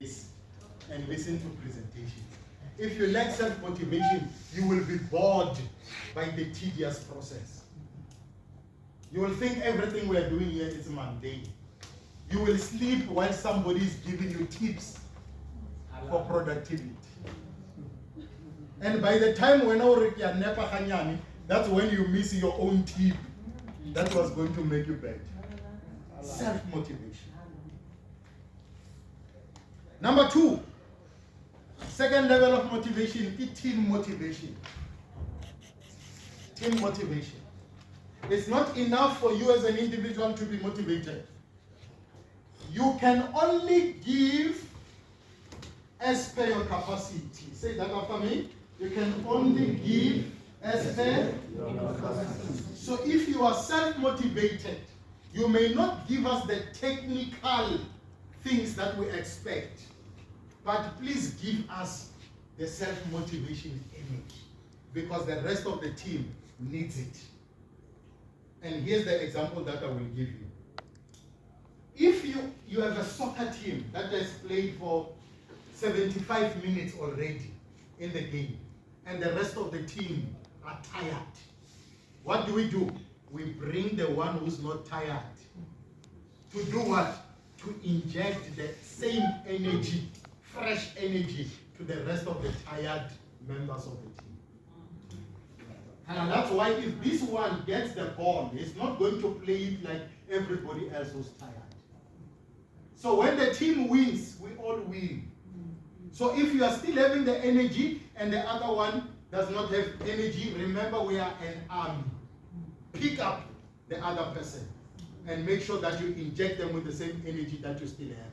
and listen to presentation. If you lack self-motivation, you will be bored by the tedious process. You will think everything we are doing here is mundane. You will sleep while somebody is giving you tips for productivity. And by the time when that's when you miss your own tip that was going to make you better. Self-motivation. Number 2, second level of motivation is team motivation. Team motivation. It's not enough for you as an individual to be motivated. You can only give as per your capacity. Say that after me. You can only give as per your capacity. So if you are self-motivated, you may not give us the technical things that we expect, but please give us the self-motivation energy, because the rest of the team needs it. And here's the example that I will give you. If you have a soccer team that has played for 75 minutes already in the game, and the rest of the team are tired, what do? We bring the one who's not tired to do what? To inject the same energy, fresh energy, to the rest of the tired members of the team. And that's why if this one gets the ball, he's not going to play it like everybody else who's tired. So when the team wins, we all win. So if you are still having the energy and the other one does not have energy, remember we are an army. Pick up the other person and make sure that you inject them with the same energy that you still have.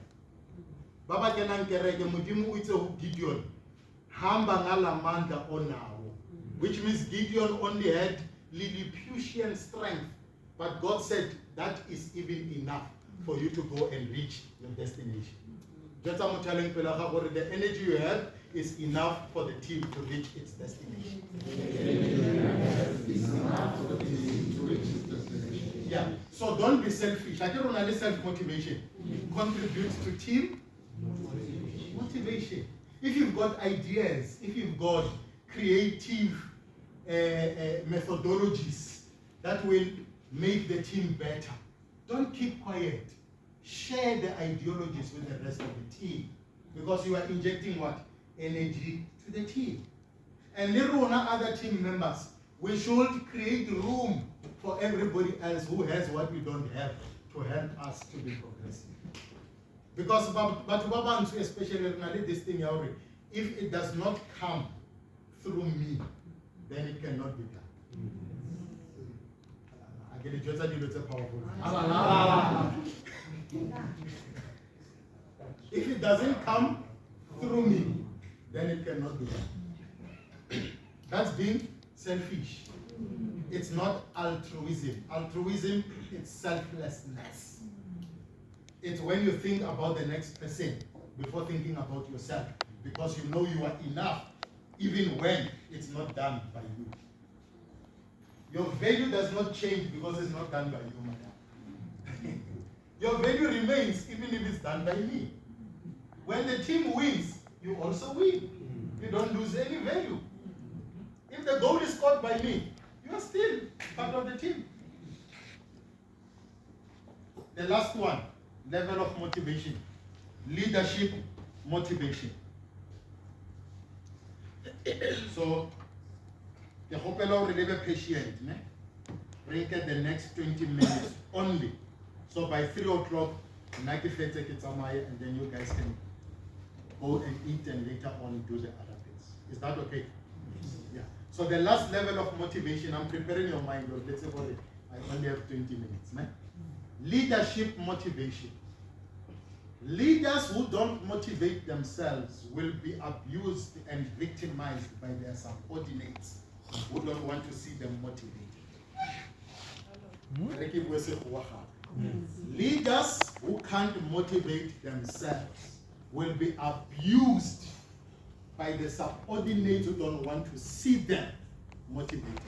Baba kenang kereke modimo itse ho Gideon, hamba ngalamandla onawo, which means Gideon only had Lilliputian strength, but God said that is even enough for you to go and reach your destination. Just I'm telling you, the energy you have is enough for the team to reach its destination. Yeah. So don't be selfish. I don't only self-motivation. Contribute to team motivation. If you've got ideas, if you've got creative methodologies that will make the team better, don't keep quiet. Share the ideologies with the rest of the team, because you are injecting what? Energy to the team. And Lerona, other team members, we should create room for everybody else who has what we don't have to help us to be progressive. Because but especially this thing, if it does not come through me, then it cannot be done. I get it, just a powerful. If it doesn't come through me, then it cannot be done. That's being selfish. It's not altruism. Altruism is selflessness. It's when you think about the next person before thinking about yourself, because you know you are enough, even when it's not done by you. Your value does not change because it's not done by you, madam. Your value remains even if it's done by me. When the team wins, you also win. You don't lose any value. If the goal is scored by me, you are still part of the team. The last one, level of motivation. Leadership motivation. So, the hope will be patient. Break the next 20 minutes only. So by 3 o'clock, and then you guys can go and eat and later on do the other things. Is that okay? Yeah. So the last level of motivation, I'm preparing your mind. Let's say I only have 20 minutes. Leadership motivation. Leaders who don't motivate themselves will be abused and victimized by their subordinates who don't want to see them motivated. Leaders who can't motivate themselves will be abused by the subordinates who don't want to see them motivated.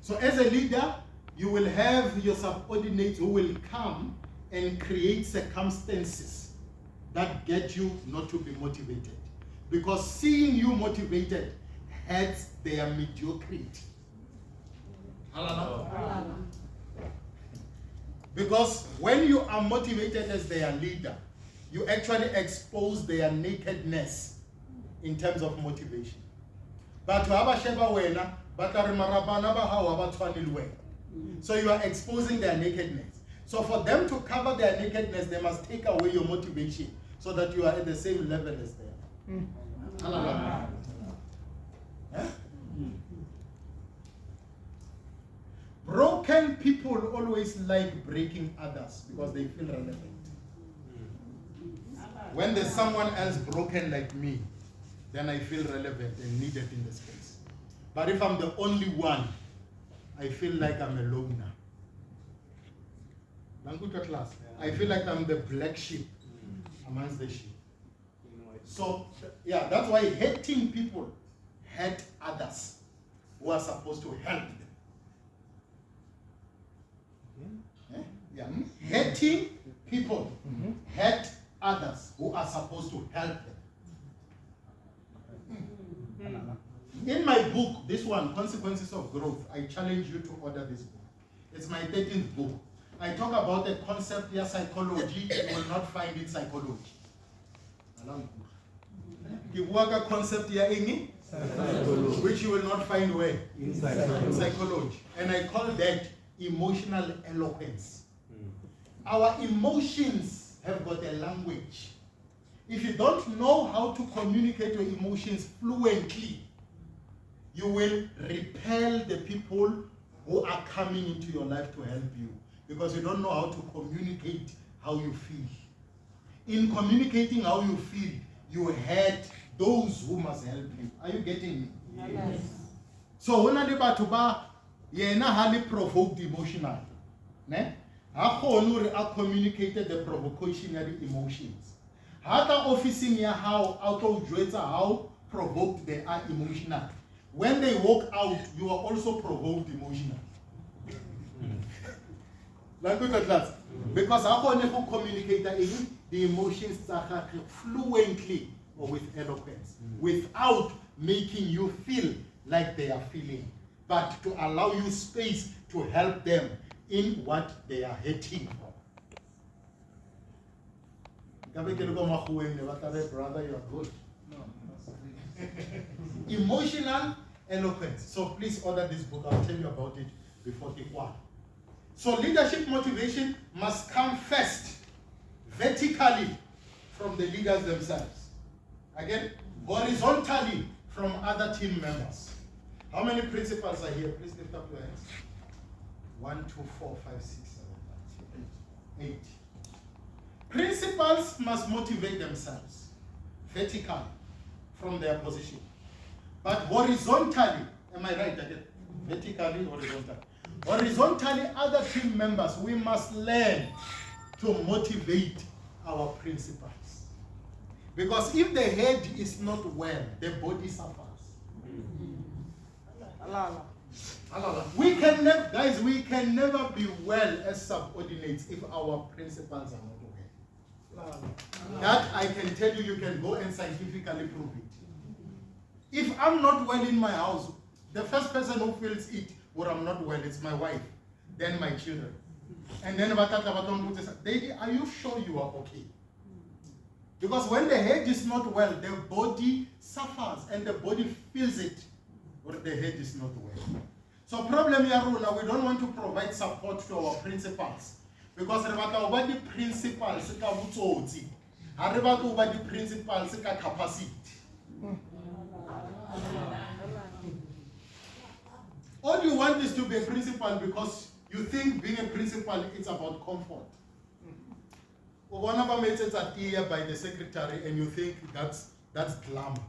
So as a leader, you will have your subordinates who will come and create circumstances that get you not to be motivated. Because seeing you motivated hurts their mediocrity. Because when you are motivated as their leader, you actually expose their nakedness in terms of motivation. But so you are exposing their nakedness. So for them to cover their nakedness, they must take away your motivation so that you are at the same level as them. Huh? Broken people always like breaking others because they feel relevant. When there's someone else broken like me, then I feel relevant and needed in the space. But if I'm the only one, I feel like I'm a loner. I feel like I'm the black sheep amongst the sheep. So, yeah, that's why hating people hurt others who are supposed to help them. Yeah. Hating people hurt others who are supposed to help them. In my book, this one, Consequences of Growth, I challenge you to order this book. It's my 13th book. I talk about a concept here, psychology, you will not find in psychology. Give a concept here, which you will not find where? In psychology. And I call that emotional eloquence. Our emotions have got a language. If you don't know how to communicate your emotions fluently, you will repel the people who are coming into your life to help you because you don't know how to communicate how you feel. In communicating how you feel, you hurt those who must help you. Are you getting me? Yes. So when I highly provoked emotional. I communicated the provocation of the emotions. Hata officing how provoked they are emotional. When they walk out, you are also provoked emotional. Because I never communicate the emotions fluently or with eloquence, without making you feel like they are feeling, but to allow you space to help them in what they are hating for. Brother, you are good. Emotional eloquence. So please order this book. I'll tell you about it before Tikwan. So leadership motivation must come first, vertically, from the leaders themselves. Again, horizontally, from other team members. How many principals are here? Please lift up your hands. 1, 2, 4, 5, 6, 7, 8. Principals must motivate themselves vertically from their position. But horizontally, am I right again? Vertically, horizontally. Horizontally, other team members, we must learn to motivate our principals. Because if the head is not well, the body suffers. We can never, guys, we can never be well as subordinates if our principals are not well. That I can tell you, you can go and scientifically prove it. If I'm not well in my house, the first person who feels it, or I'm not well, it's my wife, then my children. And then Daddy, are you sure you are okay? Because when the head is not well, the body suffers and the body feels it, but the head is not well. So problem here, we don't want to provide support to our principals. Because the principals are the principals capacity. All you want is to be a principal because you think being a principal is about comfort. One of them is a tier by the secretary and you think that's glamour.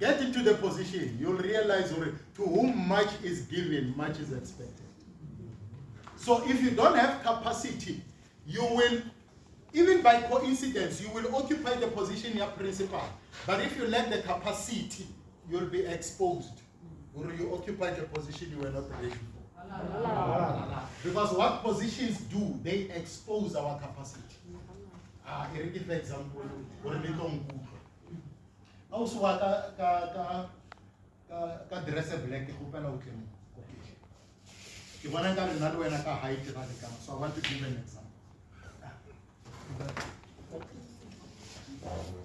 Get into the position, you'll realize to whom much is given, much is expected. So if you don't have capacity, you will, even by coincidence, you will occupy the position of principal. But if you lack the capacity, you'll be exposed. Or you occupy the position you were not ready for. Because what positions do, they expose our capacity. e re ke fa example gore le tlo nkutlwa a o se wa ka dress black go pela o tlemo ke bona ka rena le wena ka height ga le kana, so I want to give an example.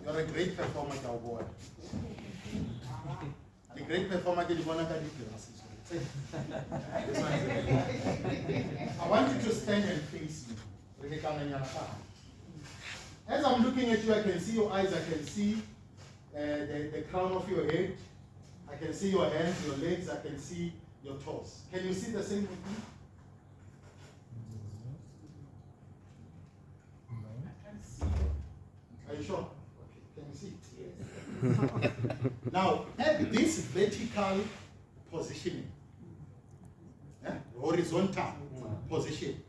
You're a great performer, cowboy. A great performer ke di bona ka di glasses. I want you to stand and face me. As I'm looking at you, I can see your eyes, I can see the crown of your head, I can see your hands, your legs, I can see your toes. Can you see the same with me? I can see. Are you sure? Okay. Can you see? Yes. Now, at this vertical positioning, horizontal position,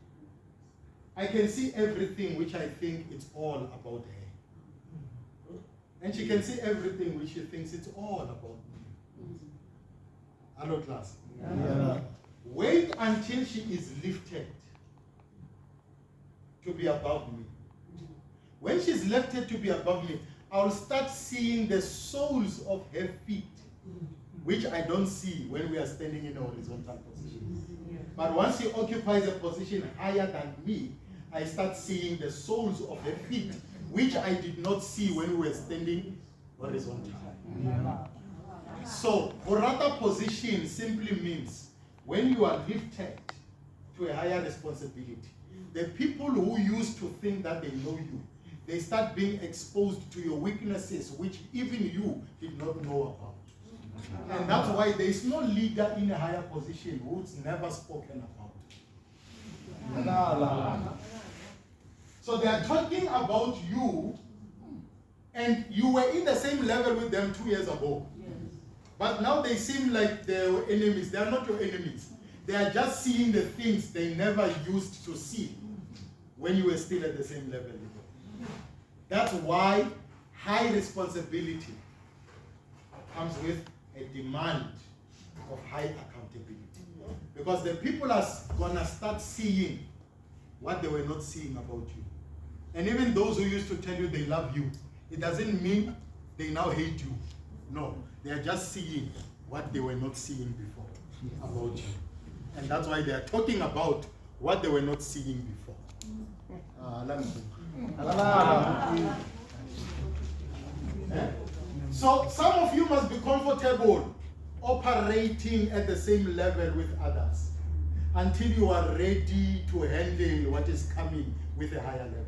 I can see everything which I think it's all about her. And she can see everything which she thinks it's all about me. Hello, class. Yeah. Wait until she is lifted to be above me. When she's lifted to be above me, I'll start seeing the soles of her feet, which I don't see when we are standing in a horizontal position. But once she occupies a position higher than me, I start seeing the soles of her feet, which I did not see when we were standing horizontal. So, horata position simply means when you are lifted to a higher responsibility, the people who used to think that they know you, they start being exposed to your weaknesses, which even you did not know about. And that's why there is no leader in a higher position who's never spoken about. So they are talking about you, and you were in the same level with them 2 years ago. But now they seem like they were enemies. They are not your enemies. They are just seeing the things they never used to see when you were still at the same level. That's why high responsibility comes with a demand of high accountability. Because the people are gonna start seeing what they were not seeing about you. And even those who used to tell you they love you, it doesn't mean they now hate you. No, they are just seeing what they were not seeing before about you. And that's why they are talking about what they were not seeing before. So some of you must be comfortable operating at the same level with others until you are ready to handle what is coming with a higher level.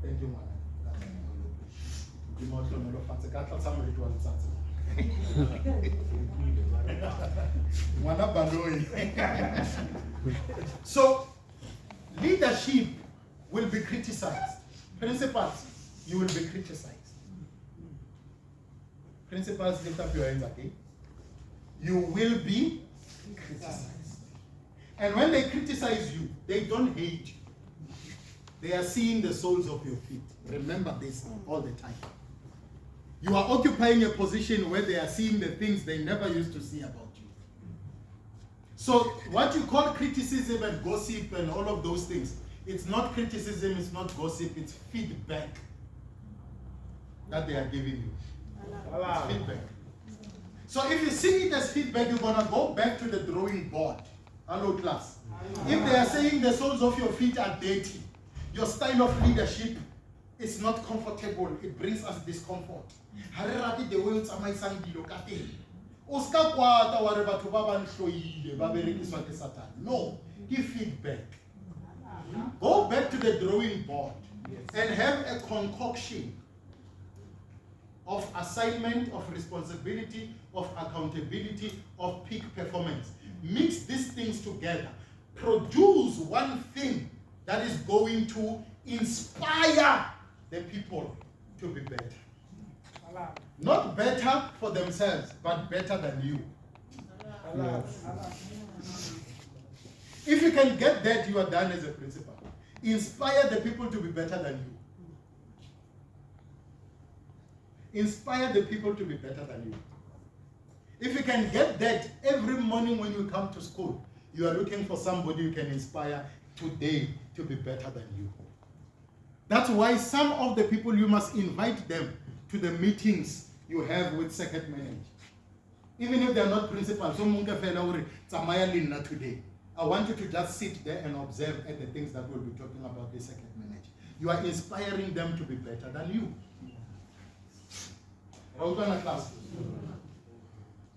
Thank you, man. So, leadership will be criticized. Principals, you will be criticized. Principals, lift up your hands again. You will be criticized. And when they criticize you, they don't hate you. They are seeing the soles of your feet. Remember this all the time. You are occupying a position where they are seeing the things they never used to see about you. So what you call criticism and gossip and all of those things, it's not criticism, it's not gossip, it's feedback that they are giving you. It's feedback. So if you see it as feedback, you're going to go back to the drawing board. Hello, class. If they are saying the soles of your feet are dirty, your style of leadership is not comfortable. It brings us discomfort. The way it's no, give feedback. Go back to the drawing board and have a concoction of assignment, of responsibility, of accountability, of peak performance. Mix these things together. Produce one thing that is going to inspire the people to be better. Not better for themselves, but better than you. If you can get that, you are done as a principal. Inspire the people to be better than you. Inspire the people to be better than you. If you can get that, every morning when you come to school, you are looking for somebody you can inspire today to be better than you. That's why some of the people, you must invite them to the meetings you have with circuit manager. Even if they are not principals, today. I want you to just sit there and observe at the things that we'll be talking about the circuit manager. You are inspiring them to be better than you.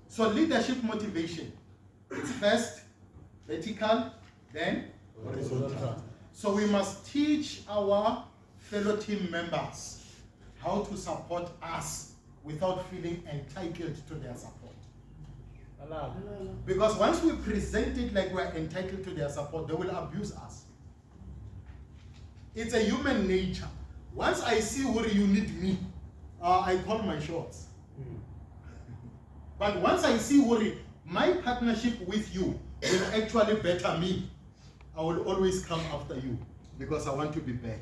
So leadership motivation. It's first vertical, then horizontal. So we must teach our fellow team members how to support us without feeling entitled to their support. Because once we present it like we're entitled to their support, they will abuse us. It's a human nature. Once I see where you need me, I call my shots. But once I see where my partnership with you will actually better me, I will always come after you because I want to be better.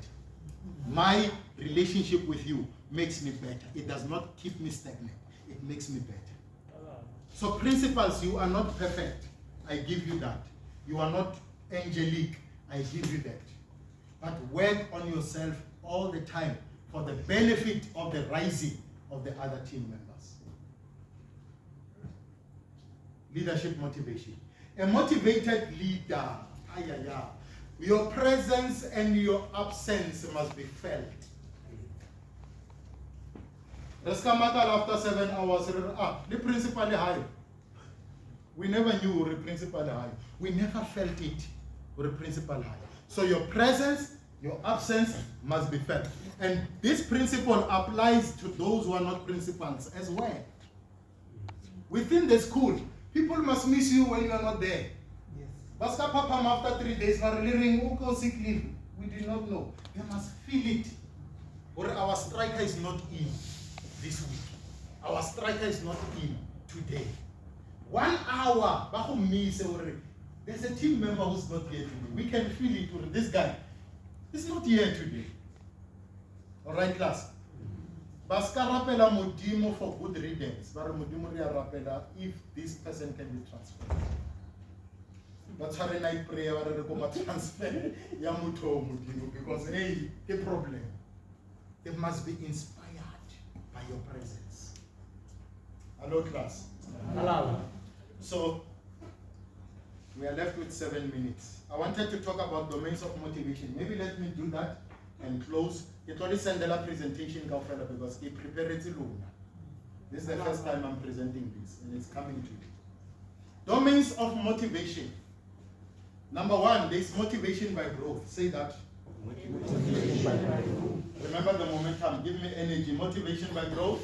My relationship with you makes me better. It does not keep me stagnant. It makes me better. So principals, you are not perfect. I give you that. You are not angelic. I give you that. But work on yourself all the time for the benefit of the rising of the other team members. Leadership motivation. A motivated leader, your presence and your absence must be felt. After 7 hours, the principal high. We never knew the principal high. We never felt it with the principal high. So your presence, your absence must be felt. And this principle applies to those who are not principals as well. Within the school, people must miss you when you are not there. Yes. After 3 days, sick leave. We did not know. They must feel it. Or our striker is not in this week. Our striker is not in today. 1 hour, there's a team member who's not here today. We can feel it. This guy is not here today. All right, class. Baska rapela modimo for good reasons. But modimo ria rapela if this person can be transferred. But Saturday night prayer we go transfer ya mutho modimo because hey, the problem. They must be inspired by your presence. Hello, class. Hello. So we are left with 7 minutes. I wanted to talk about domains of motivation. Maybe let me do that and close. It only send a presentation because he prepared it alone. This is the first time I'm presenting this, and it's coming to you. Domains of motivation. Number 1, there is motivation by growth. Say that. Motivation by growth. Remember the momentum. Give me energy. Motivation by growth.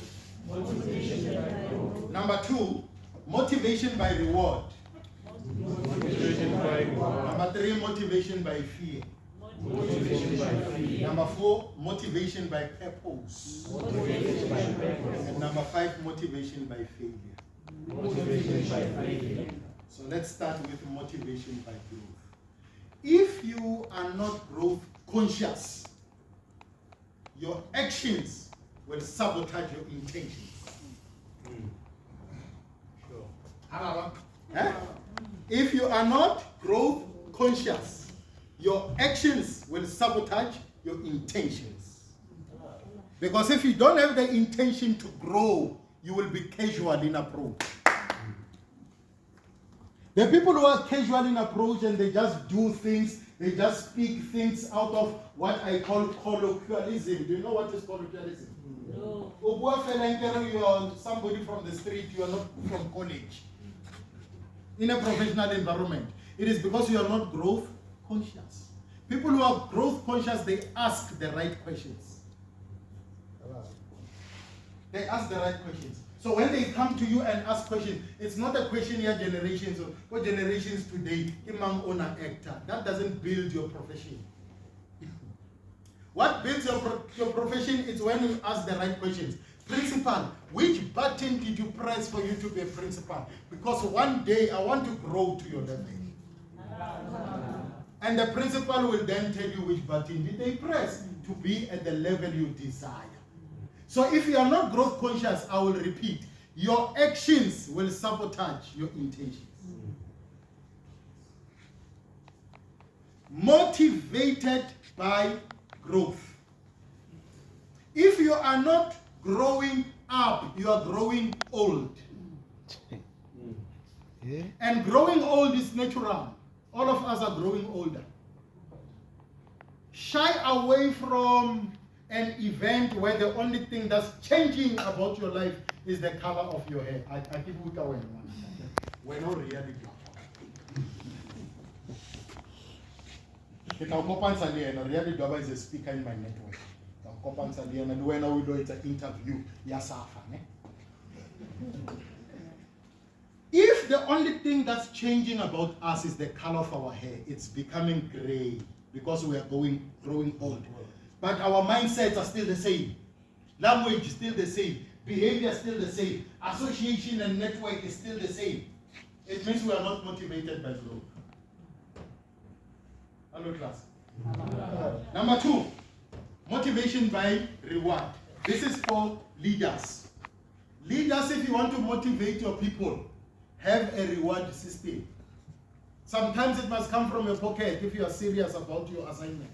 Motivation by growth. Number 2, motivation by reward. Motivation by reward. Number 3, motivation by fear. Motivation by fear. Number 4, motivation by purpose. Motivation by purpose. And number 5, motivation by failure. Motivation by failure. So let's start with motivation by growth. If you are not growth conscious, your actions will sabotage your intentions. Sure. If you are not growth conscious, your actions will sabotage your intentions. Because if you don't have the intention to grow, you will be casual in approach. The people who are casual in approach and they just do things, they just speak things out of what I call colloquialism. Do you know what is colloquialism? No. You are somebody from the street, you are not from college. In a professional environment, it is because you are not growth conscious. People who are growth conscious, they ask the right questions. They ask the right questions. So when they come to you and ask questions, it's not a question your generations or what generations today, imam owner actor. That doesn't build your profession. What builds your profession is when you ask the right questions. Principal, which button did you press for you to be a principal? Because one day I want to grow to your level. And the principal will then tell you which button did they press to be at the level you desire. So if you are not growth conscious, I will repeat, your actions will sabotage your intentions. Motivated by growth. are not growing up, you are growing old. Yeah. And growing old is natural. All of us are growing older. Shy away from an event where the only thing that's changing about your life is the color of your hair. I keep with our one. We're not really. Really Doba is a speaker in my network. And when we do it's an interview, if the only thing that's changing about us is the color of our hair, it's becoming gray because we are growing old. But our mindsets are still the same. Language is still the same. Behavior is still the same. Association and network is still the same. It means we are not motivated by growth. Hello, class. Number 2, motivation by reward. This is for leaders. Leaders, if you want to motivate your people, have a reward system. Sometimes it must come from your pocket if you are serious about your assignment.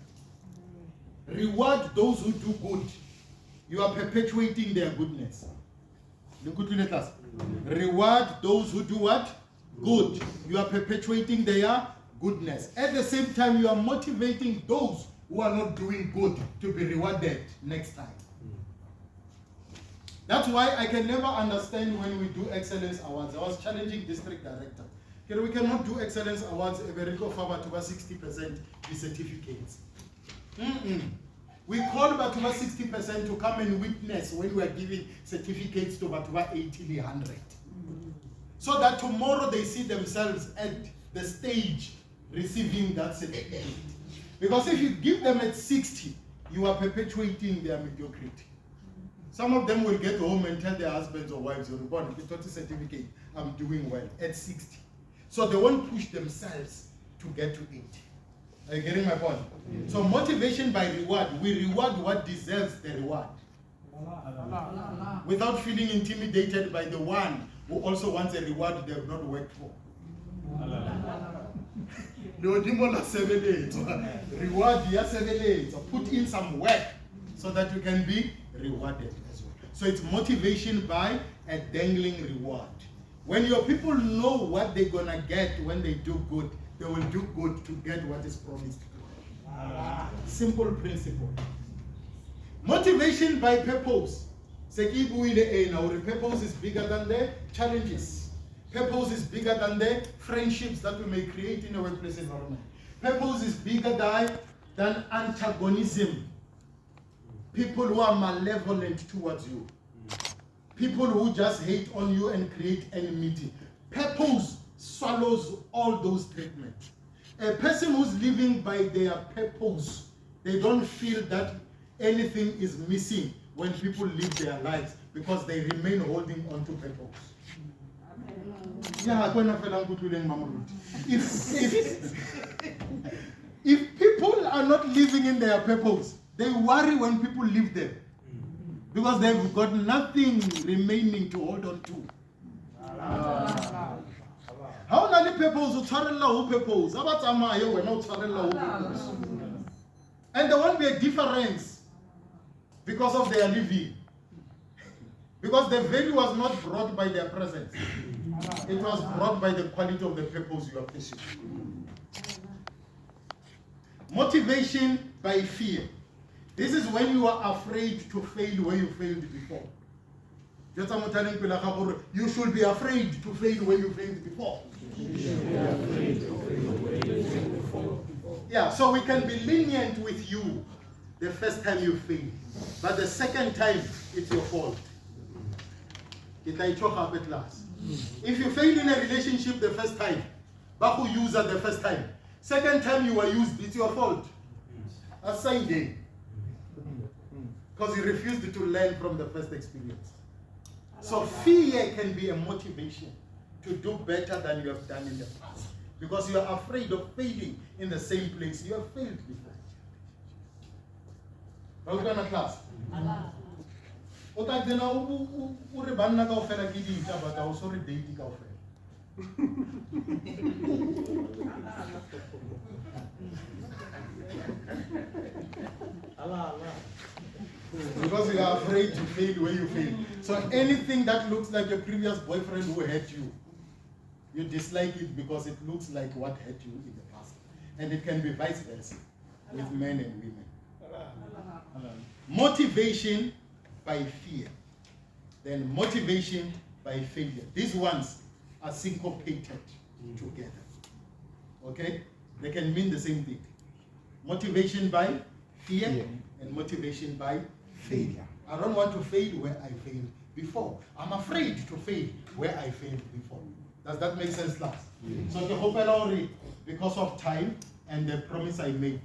Reward those who do good. You are perpetuating their goodness. Reward those who do what? Good. You are perpetuating their goodness. At the same time, you are motivating those who are not doing good to be rewarded next time. That's why I can never understand when we do excellence awards. I was challenging district director. We cannot do excellence awards every go forward to 60% the certificates. We call Batuba 60% to come and witness when we are giving certificates to Batuba 80, 100. So that tomorrow they see themselves at the stage receiving that certificate. Because if you give them at 60, you are perpetuating their mediocrity. Some of them will get home and tell their husbands or wives, you're born with a certificate, I'm doing well at 60. So they won't push themselves to get to 80. Are you getting my point? Yes. So motivation by reward, we reward what deserves the reward. Without feeling intimidated by the one who also wants a reward they have not worked for. Reward, put in some work so that you can be rewarded as well. So it's motivation by a dangling reward. When your people know what they're gonna get when they do good, they will do good to get what is promised to them. Simple principle. Motivation by purpose. Our purpose is bigger than the challenges. Purpose is bigger than the friendships that we may create in a workplace environment. Purpose is bigger than antagonism. People who are malevolent towards you. People who just hate on you and create enmity. Purpose swallows all those treatments. A person who's living by their purpose, they don't feel that anything is missing when people live their lives because they remain holding on to purpose. If people are not living in their purpose, they worry when people leave them because they've got nothing remaining to hold on to. How many purpose who purpose? And there won't be a difference because of their living. Because the value was not brought by their presence. It was brought by the quality of the purpose you are pursuing. Motivation by fear. This is when you are afraid to fail where you failed before. You should be afraid to fail where you failed before. Yeah, so we can be lenient with you the first time you fail. But the second time, it's your fault. If you fail in a relationship the first time, Baku user the first time, second time you were used, it's your fault. Assign day. Because you refused to learn from the first experience. So fear can be a motivation to do better than you have done in the past. Because you are afraid of failing in the same place you have failed before. Are we done a class? But I sorry dating Because you are afraid to fail where you fail. So anything that looks like your previous boyfriend who hurt you, you dislike it because it looks like what hurt you in the past. And it can be vice versa with men and women. Motivation by fear. Then motivation by failure. These ones are syncopated together. Okay? They can mean the same thing. Motivation by fear and motivation by failure. I don't want to fail where I failed before. I'm afraid to fail where I failed before. Does that make sense, class? So the hope because of time and the promise I made,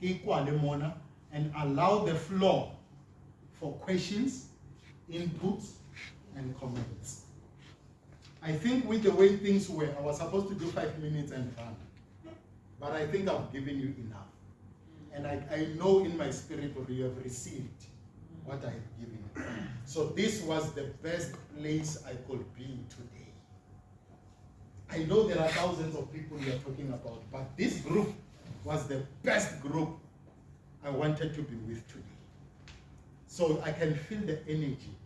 and allow the floor for questions, inputs, and comments. I think with the way things were, I was supposed to do 5 minutes and run. But I think I've given you enough. And I know in my spirit that you have received what I have given you. So this was the best place I could be today. I know there are thousands of people we are talking about, but this group was the best group I wanted to be with today. So I can feel the energy,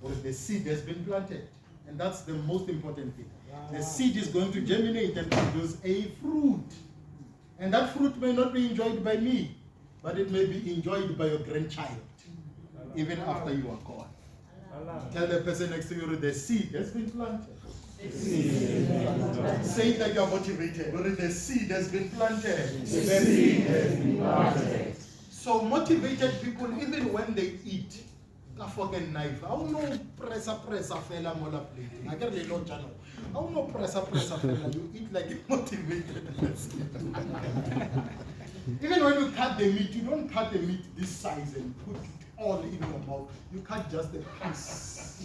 or the seed has been planted. And that's the most important thing. The seed is going to germinate and produce a fruit. And that fruit may not be enjoyed by me, but it may be enjoyed by your grandchild, even after you are gone. Tell the person next to you, the seed has been planted. Say that you are motivated, or the seed has been planted. The seed has been planted. So motivated people, even when they eat, a fucking knife. I don't know pressa fella mola plate. I get the no channel. I don't know pressa fella. You eat like a motivated person. Even when you cut the meat, you don't cut the meat this size and put it all in your mouth. You cut just a piece.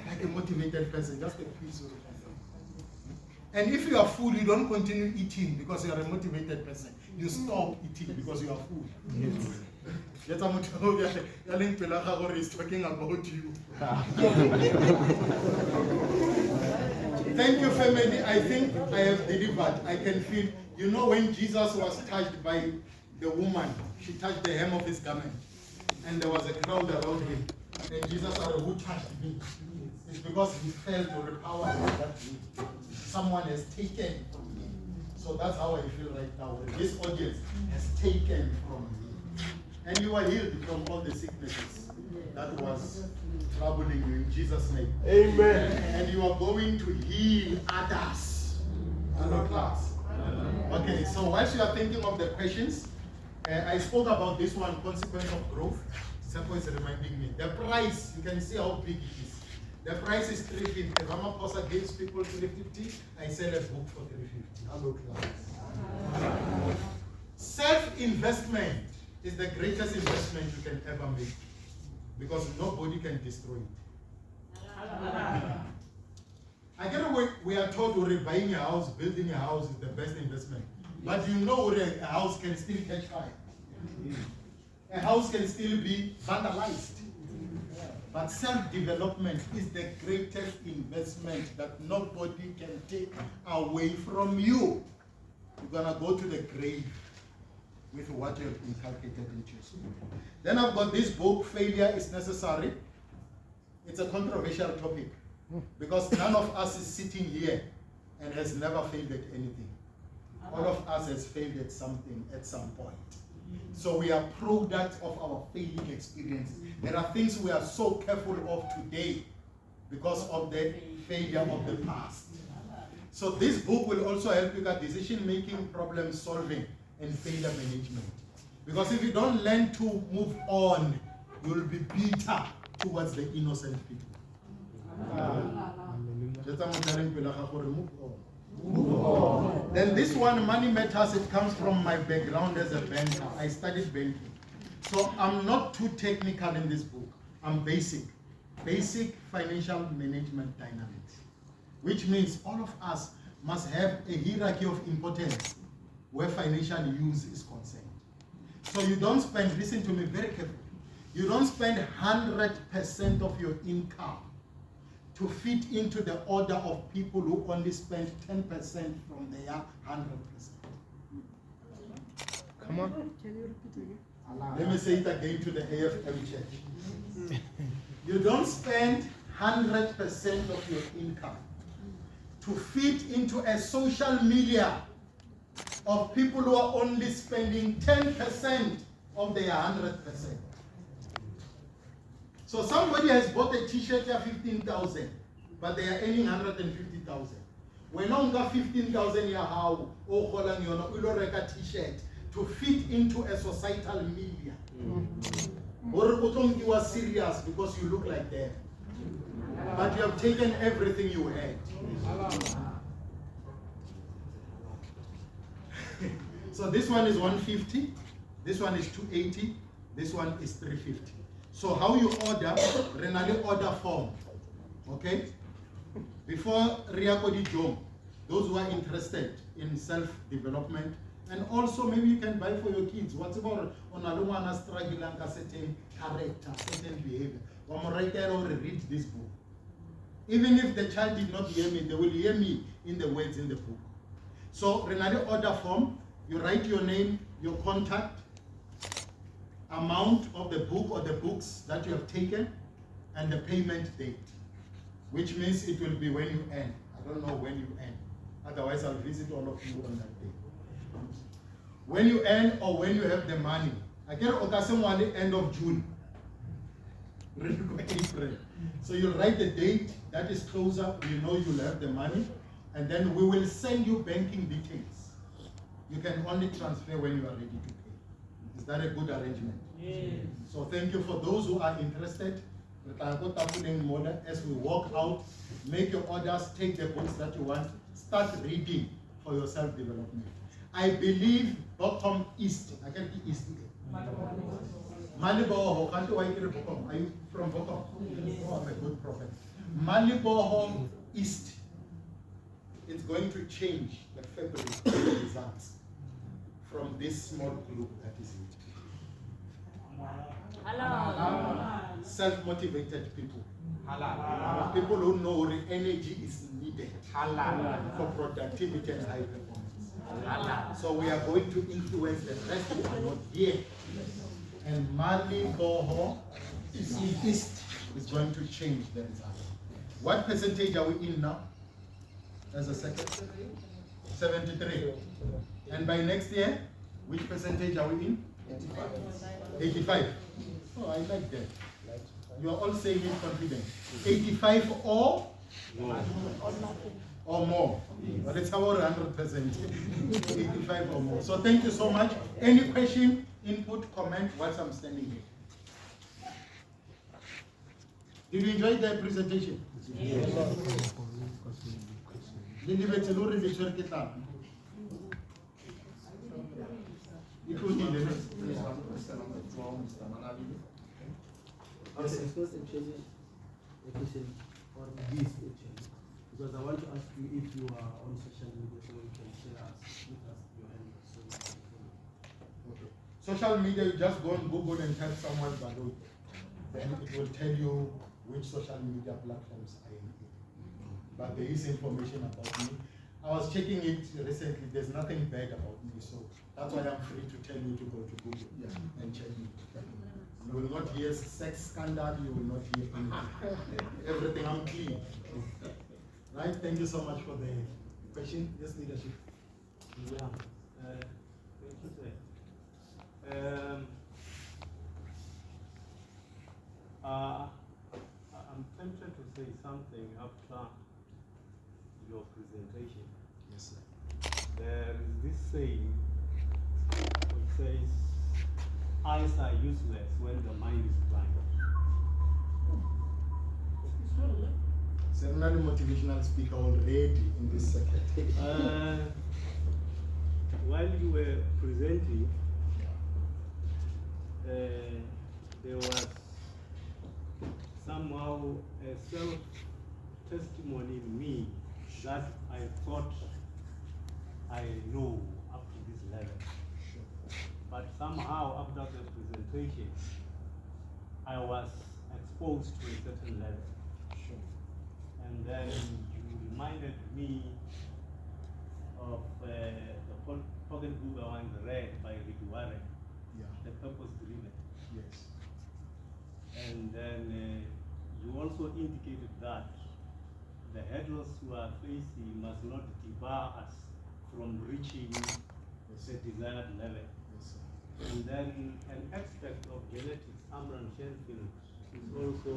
Like a motivated person, just a piece of it. And if you are full, you don't continue eating because you are a motivated person. You stop eating because you are full. Yes. Is talking about you. Thank you, family. I think I have delivered. I can feel, you know, when Jesus was touched by the woman, she touched the hem of his garment, and there was a crowd around him. And Jesus said, who touched me? It's because he felt the power that someone has taken from me. So that's how I feel right now. This audience has taken from me. And you are healed from all the sicknesses that was troubling you in Jesus' name. Amen. And you are going to heal others. Hello, class. Okay, so whilst you are thinking of the questions, I spoke about this one, consequence of growth. Sample is reminding me. The price, you can see how big it is. The price is 350. Ramaphosa gives people 350. I sell a book for 350. Hello, class. Self-investment is the greatest investment you can ever make, because nobody can destroy it. I get we are told we're buying a house, building a house is the best investment. But you know a house can still catch fire. A house can still be vandalized. But self-development is the greatest investment that nobody can take away from you. You're gonna go to the grave with what you have inculcated into your spirit. Then I've got this book, Failure is Necessary. It's a controversial topic because none of us is sitting here and has never failed at anything. All of us has failed at something at some point. So we are products of our failing experiences. There are things we are so careful of today because of the failure of the past. So this book will also help you with decision-making, problem solving, and failure management. Because if you don't learn to move on, you'll be bitter towards the innocent people. Move on. Then this one, Money Matters, it comes from my background as a banker. I studied banking. So I'm not too technical in this book. I'm basic financial management dynamics, which means all of us must have a hierarchy of importance where financial use is concerned. So you don't spend, listen to me very carefully, you don't spend 100% of your income to fit into the order of people who only spend 10% from their 100%. Come on. Can you repeat again? Let me say it again to the AFM church. You don't spend 100% of your income to fit into a social media of people who are only spending 10% of their 100%. So somebody has bought a t-shirt at 15,000, but they are earning 150,000. When you got 15,000 ya how or holang yona ulo reka t-shirt to fit into a societal media. Or you are serious because you look like them. But you have taken everything you had. So this one is 150, this one is 280, this one is 350. So how you order, renally order form. Okay? Before Riakodi Jom, those who are interested in self-development, and also maybe you can buy for your kids. What's about on a woman struggling a certain character, certain behavior. One right there or read this book. Even if the child did not hear me, they will hear me in the words in the book. So renally order form, you write your name, your contact, amount of the book or the books that you have taken, and the payment date, which means it will be when you end. I don't know when you end. Otherwise, I'll visit all of you on that day. When you end or when you have the money. I get Okasemwali end of June. April. So you'll write the date that is closer, you know you'll have the money, and then we will send you banking details. You can only transfer when you are ready to pay. Is that a good arrangement? Yes. So thank you for those who are interested. As we walk out, make your orders, take the books that you want, start reading for your self-development. I believe Bochum East, I can be East. Maliboho, are you from Bochum? Oh, I'm a good prophet. Maliboho East, it's going to change the fabric of the results from this small group that is it. Self-motivated people. People who know the energy is needed for productivity and high performance. So we are going to influence the rest who are not here. And Mali Boho East is going to change the result. What percentage are we in now? As a second? 73. And by next year, which percentage are we in? 85. Oh, I like that. You are all saying it confident. 85 or more. But it's about 100%. 85 or more. So thank you so much. Any question, input, comment whilst I'm standing here? Did you enjoy the presentation? Yes. Okay, it's not actually a question or this actually, because I want to ask you if you are on social media so you can share with us your handle so we can follow. Okay. Social media, you just go on Google and type someone Balut. Then it will tell you which social media platforms I am in. But there is information about me. I was checking it recently, there's nothing bad about me, so that's why I'm free to tell you to go to Google and check it. You will not hear sex scandal, you will not hear anything. Everything, I'm clean. Right, thank you so much for the question. Yes, leadership. Yeah, thank you, sir. I'm tempted to say something after your presentation. Yes, sir. There is this saying which says, eyes are useless when the mind is blind. Seminary motivational speaker already in this circuit. While you were presenting, there was somehow a self-testimony in me that I thought I know up to this level. But somehow after the presentation, I was exposed to a certain level. And then you reminded me of the pocket book I once read by Rick Warren. Yeah. the purpose driven. Yes. And then you also indicated that the hurdles we are facing must not debar us from reaching the desired level. Yes, sir. And then an aspect of genetics, Amran Shenfield is also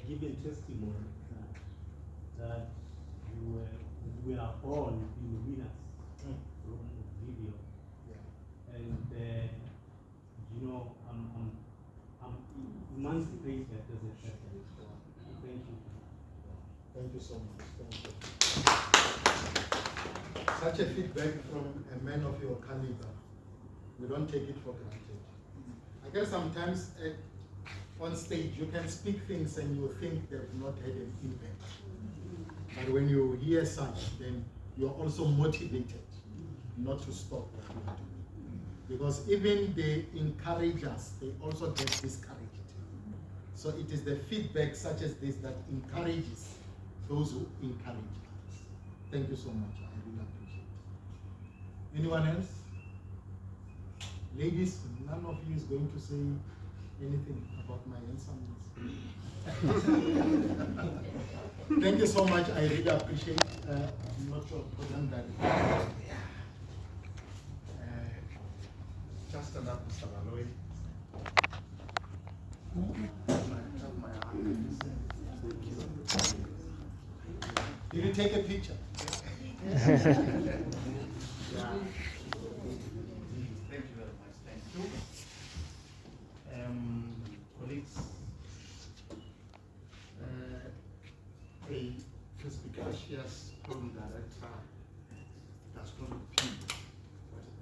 giving testimony that we are born in winners Mm. from video. Yeah. And you know, I'm emancipated as a person. Thank you. Thank you so much. Thank you. Such a feedback from a man of your caliber, we don't take it for granted. I guess sometimes on stage you can speak things and you think they've not had an impact. But when you hear such, then you're also motivated not to stop what you are doing. Because even they encourage us, they also get discouraged. So it is the feedback such as this that encourages those who encourage us. Thank you so much. I really appreciate it. Anyone else? Ladies, none of you is going to say anything about my handsomeness. Thank you so much. I really appreciate it. I'm not sure for them that. Just enough, Mr. Malloy. Did you take a picture? Yeah. Thank you very much. Thank you. Colleagues, a perspicacious program director does not repeat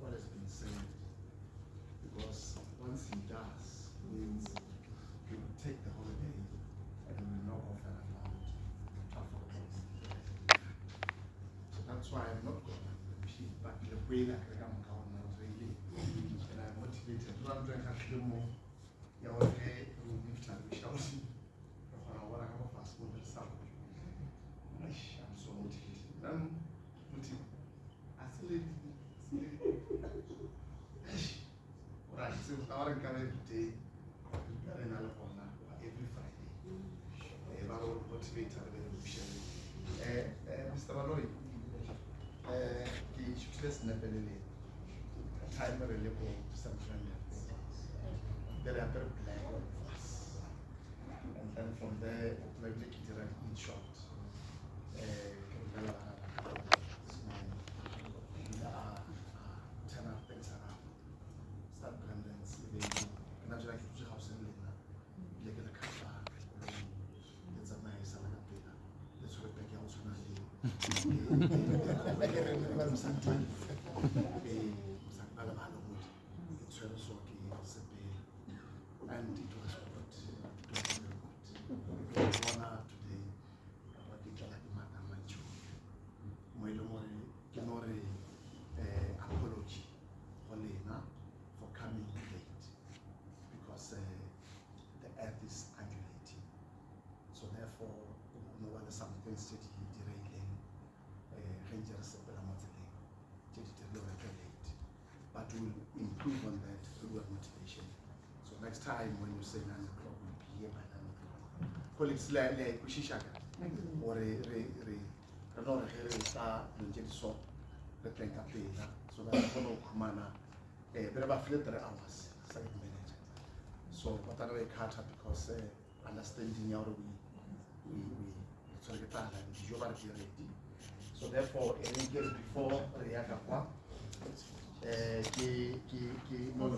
what has been said, because once he does, means he will take the holiday and he will not offer about so that's why I'm not going to repeat, but the way that I come down now really, and I'm motivated. I'm trying to feel more. Yeah, okay, we shall see. What I have of us will be some. I'm so motivated. I'm motivated. I still right, so our every day, every Friday. About motivated. Mr. Malloy, he should just never really time really for some friends. They are very black of us. And then from there, we take it in short. And it was good. It was honor today about the Madam Machu. Apology for Lena for coming late because the earth is undulating. So therefore, no one is something steady derailing Rangers of the Lamoteling. Late. But we'll improve on that through our motivation. So next time when you say 9 o'clock, we'll be here by 9 o'clock. Colleagues, or so that follow Kumana, but about 3 hours, second minute. So, but I know a cutter because understanding how we ready. So therefore, any years before Riakapa, no one